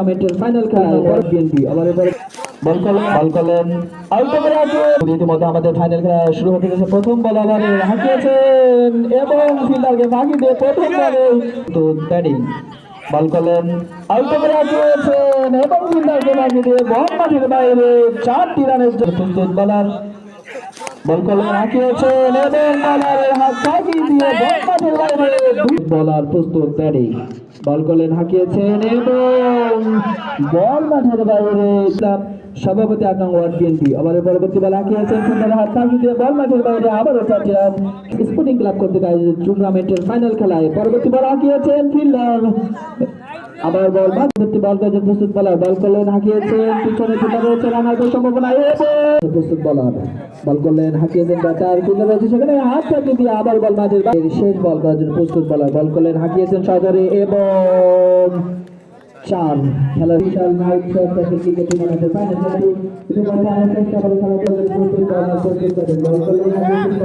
টুর্নামেন্টের ফাইনাল খেলায় বিএনপি আবার এবারে বল করলেন আউট করে আছে। ইতিমধ্যে আমাদের ফাইনাল খেলা শুরু হতে যাচ্ছে। প্রথম বল আবারে হাঁকিয়েছেন এবং ফিল্ডারকে ফাঁকি দিয়ে প্রথম বলে তো ব্যাটিং বল করলেন আউট করে আসিয়েছেন এবং ফিল্ডারকে ফাঁকি দিয়ে বল মাঠের বাইরে 4টি রানের জন্য প্রস্তুত বলার বল করলেন হাঁকিয়েছেন এবং বলারের হাত ফাঁকি দিয়ে বল মাঠের বাইরে বলার প্রস্তুত ব্যাটিং বল করলেন হাঁকিয়েছেন এবং বল মাঠের বাইরে সভাপতি 8 নং ওয়ার্ড বিএনপি আবার পরবর্তী বল হাঁকিয়েছেন সুন্দর হাত ফাঁকি দিয়ে বল মাঠের বাইরে আবারও 4টি রান স্পোর্টিং ক্লাব কর্তৃক আয়োজিত টুর্নামেন্টের ফাইনাল খেলায় পরবর্তী বল হাঁকিয়েছেন ফিল্ডার আবার বল পরবর্তী বল করেছেন প্রস্তুত বলার বল করলেন হাঁকিয়েছেন পিছনে ফিল্ডার রয়েছে রান আউটের সম্ভাবনা প্রস্তুত বলার বল করলেন হাঁকিয়েছেন ব্যাটার ফিল্ডার রয়েছে সেখানে হাত ফাঁকি দিয়ে আবার বল মাঠের বাইরে শেষ বল করার জন্য প্রস্তুত বলার বল করলেন হাঁকিয়েছেন সজরে এবং 4 খেলার বিশাল নাইট শট ক্রিকেট টুর্নামেন্টের ফাইনাল খেলাটি ইতিমধ্যে আমরা চেষ্টা করে খেলা চলছে প্রস্তুত বল করলেন হাঁকিয়েছেন